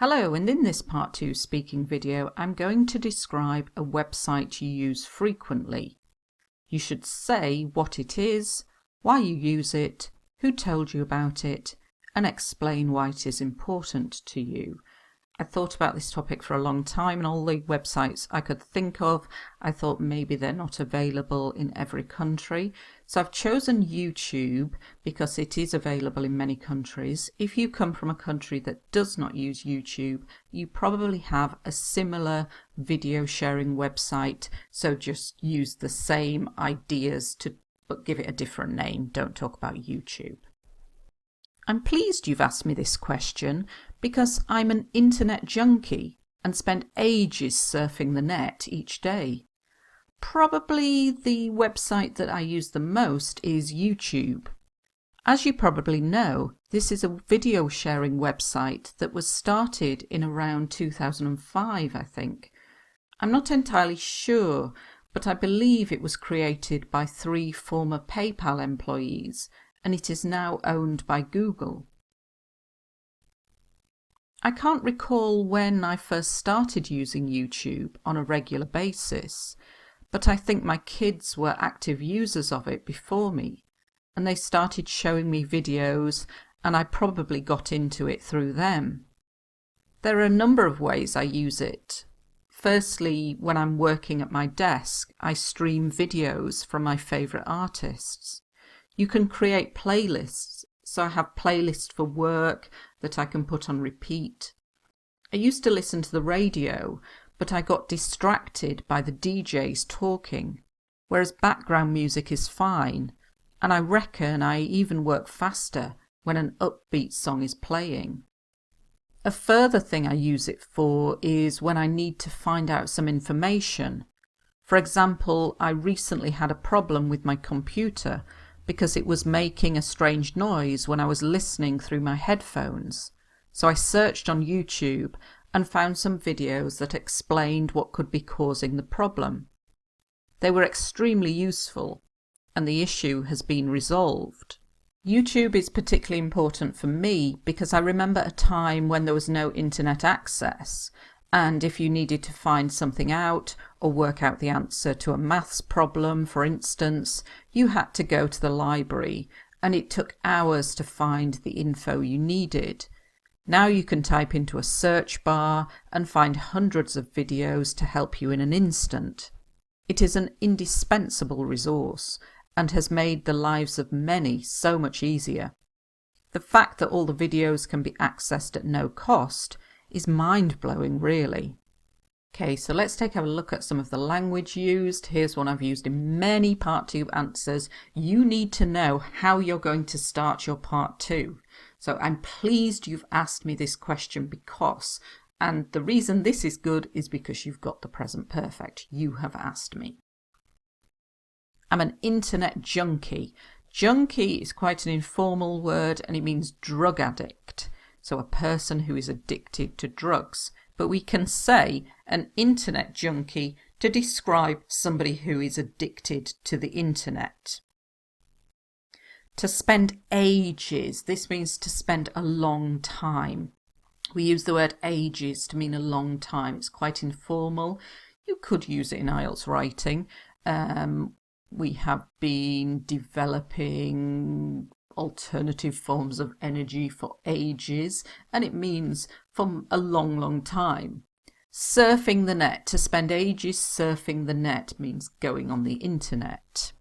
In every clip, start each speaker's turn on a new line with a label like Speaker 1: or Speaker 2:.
Speaker 1: Hello, and in this part 2 speaking video, I'm going to describe a website you use frequently. You should say what it is, why you use it, who told you about it, and explain why it is important to you. I thought about this topic for a long time, and all the websites I could think of, I thought maybe they're not available in every country. So I've chosen YouTube because it is available in many countries. If you come from a country that does not use YouTube, you probably have a similar video sharing website. So just use the same ideas but give it a different name. Don't talk about YouTube. I'm pleased you've asked me this question because I'm an internet junkie and spend ages surfing the net each day. Probably the website that I use the most is YouTube. As you probably know, this is a video sharing website that was started in around 2005, I think. I'm not entirely sure, but I believe it was created by 3 former PayPal employees, and it is now owned by Google. I can't recall when I first started using YouTube on a regular basis, but I think my kids were active users of it before me, and they started showing me videos, and I probably got into it through them. There are a number of ways I use it. Firstly, when I'm working at my desk, I stream videos from my favourite artists. You can create playlists, so I have playlists for work that I can put on repeat. I used to listen to the radio, but I got distracted by the DJs talking, whereas background music is fine, and I reckon I even work faster when an upbeat song is playing. A further thing I use it for is when I need to find out some information. For example, I recently had a problem with my computer because it was making a strange noise when I was listening through my headphones. So I searched on YouTube and found some videos that explained what could be causing the problem. They were extremely useful, and the issue has been resolved. YouTube is particularly important for me because I remember a time when there was no internet access, and if you needed to find something out or work out the answer to a maths problem, for instance, you had to go to the library, and it took hours to find the info you needed. Now you can type into a search bar and find hundreds of videos to help you in an instant. It is an indispensable resource and has made the lives of many so much easier. The fact that all the videos can be accessed at no cost is mind-blowing, really. Okay, so let's take a look at some of the language used. Here's one I've used in many part 2 answers. You need to know how you're going to start your part 2. So I'm pleased you've asked me this question and the reason this is good is because you've got the present perfect. You have asked me. I'm an internet junkie. Junkie is quite an informal word and it means drug addict. So a person who is addicted to drugs. But we can say an internet junkie to describe somebody who is addicted to the internet. To spend ages, this means to spend a long time. We use the word ages to mean a long time. It's quite informal. You could use it in IELTS writing. We have been developing alternative forms of energy for ages, and it means for a long, long time. Surfing the net, to spend ages surfing the net, means going on the internet.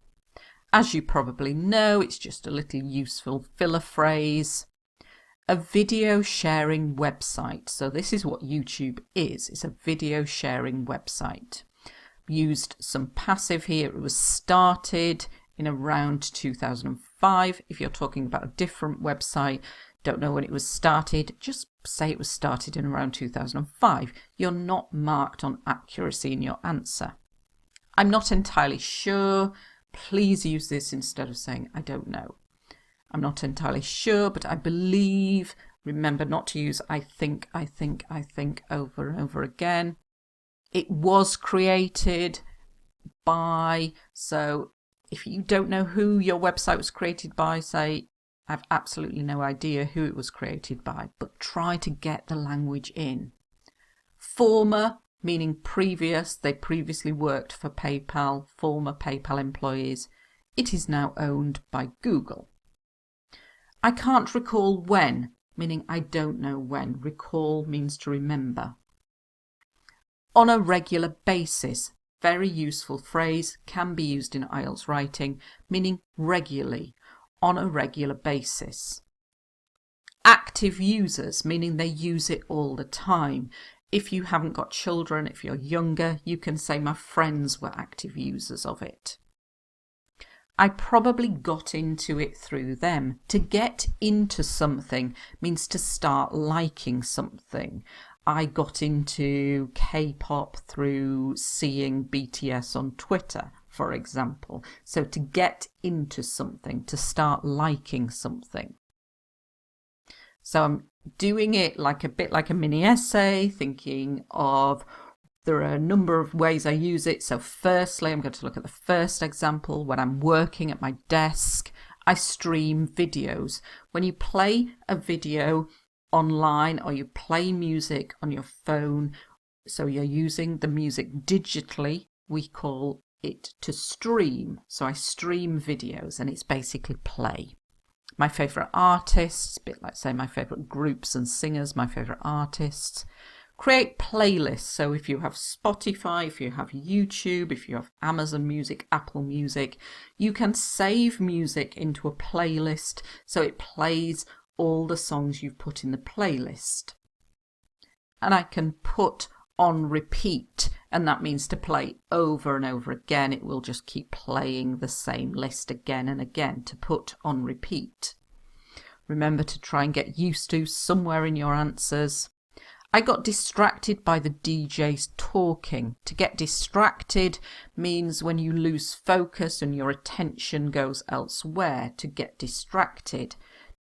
Speaker 1: As you probably know, it's just a little useful filler phrase. A video sharing website. So this is what YouTube is. It's a video sharing website. Used some passive here. It was started in around 2005. If you're talking about a different website, don't know when it was started, just say it was started in around 2005. You're not marked on accuracy in your answer. I'm not entirely sure. Please use this instead of saying I don't know. I'm not entirely sure, but I believe. Remember not to use I think over and over again. It was created by, so if you don't know who your website was created by, say, I've absolutely no idea who it was created by, but try to get the language in. Former, meaning previous, they previously worked for PayPal, former PayPal employees. It is now owned by Google. I can't recall when, meaning I don't know when. Recall means to remember. On a regular basis, very useful phrase, can be used in IELTS writing, meaning regularly, on a regular basis. Active users, meaning they use it all the time. If you haven't got children, if you're younger, you can say my friends were active users of it. I probably got into it through them. To get into something means to start liking something. I got into K-pop through seeing BTS on Twitter, for example. So to get into something, to start liking something. So I'm doing it like a bit like a mini essay, thinking of there are a number of ways I use it. So firstly, I'm going to look at the first example. When I'm working at my desk, I stream videos. When you play a video online or you play music on your phone, so you're using the music digitally, we call it to stream. So I stream videos and it's basically play. My favourite artists, a bit like say my favourite groups and singers, my favourite artists. Create playlists. So if you have Spotify, if you have YouTube, if you have Amazon Music, Apple Music, you can save music into a playlist so it plays all the songs you've put in the playlist. And I can put on repeat, and that means to play over and over again. It will just keep playing the same list again and again, to put on repeat. Remember to try and get used to somewhere in your answers. I got distracted by the DJ's talking. To get distracted means when you lose focus and your attention goes elsewhere. To get distracted.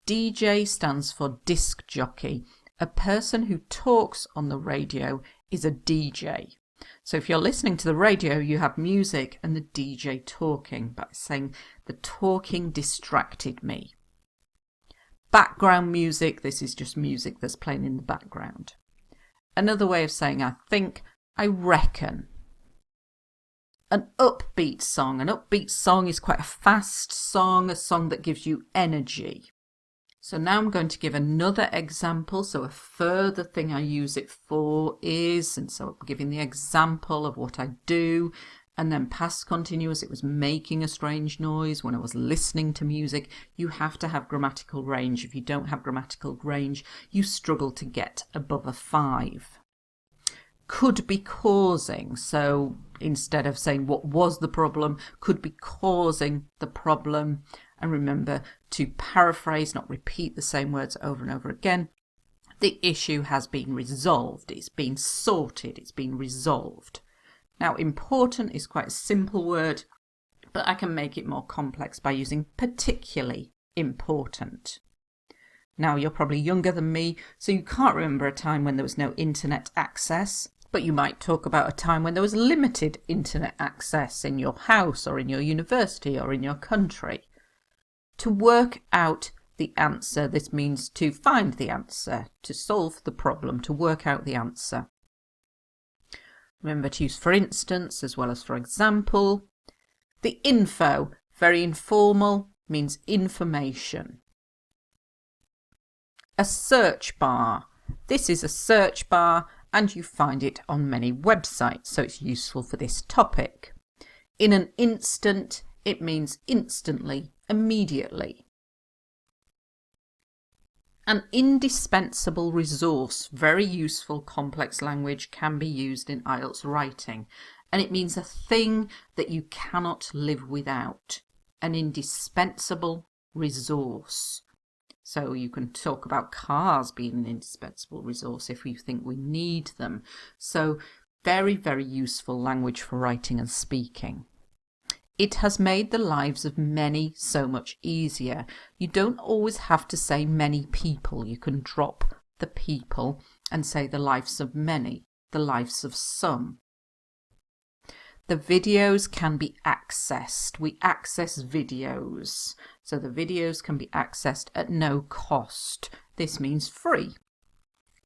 Speaker 1: DJ stands for disc jockey. A person who talks on the radio is a DJ. So if you're listening to the radio, you have music and the DJ talking, by saying the talking distracted me. Background music, this is just music that's playing in the background. Another way of saying I think, I reckon. An upbeat song. An upbeat song is quite a fast song, a song that gives you energy. So now I'm going to give another example. So a further thing I use it for is, and so I'm giving the example of what I do, and then past continuous, it was making a strange noise when I was listening to music. You have to have grammatical range. If you don't have grammatical range, you struggle to get above a 5. Could be causing. So instead of saying what was the problem, could be causing the problem. And remember to paraphrase, not repeat the same words over and over again. The issue has been resolved. It's been sorted. It's been resolved. Now, important is quite a simple word, but I can make it more complex by using particularly important. Now, you're probably younger than me, so you can't remember a time when there was no internet access, but you might talk about a time when there was limited internet access in your house or in your university or in your country. To work out the answer, this means to find the answer, to solve the problem, to work out the answer. Remember to use for instance as well as for example. The info, very informal, means information. A search bar. This is a search bar and you find it on many websites, so it's useful for this topic. In an instant, it means instantly, immediately. An indispensable resource, very useful complex language, can be used in IELTS writing, and it means a thing that you cannot live without. An indispensable resource. So you can talk about cars being an indispensable resource if you think we need them. So very, very useful language for writing and speaking. It has made the lives of many so much easier. You don't always have to say many people. You can drop the people and say the lives of many, the lives of some. The videos can be accessed. We access videos. So the videos can be accessed at no cost. This means free.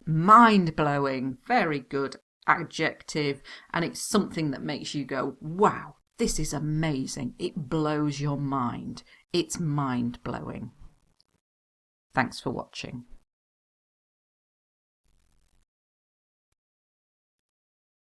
Speaker 1: Mind-blowing. Very good adjective. And it's something that makes you go, wow, this is amazing. It blows your mind. It's mind-blowing. Thanks for watching.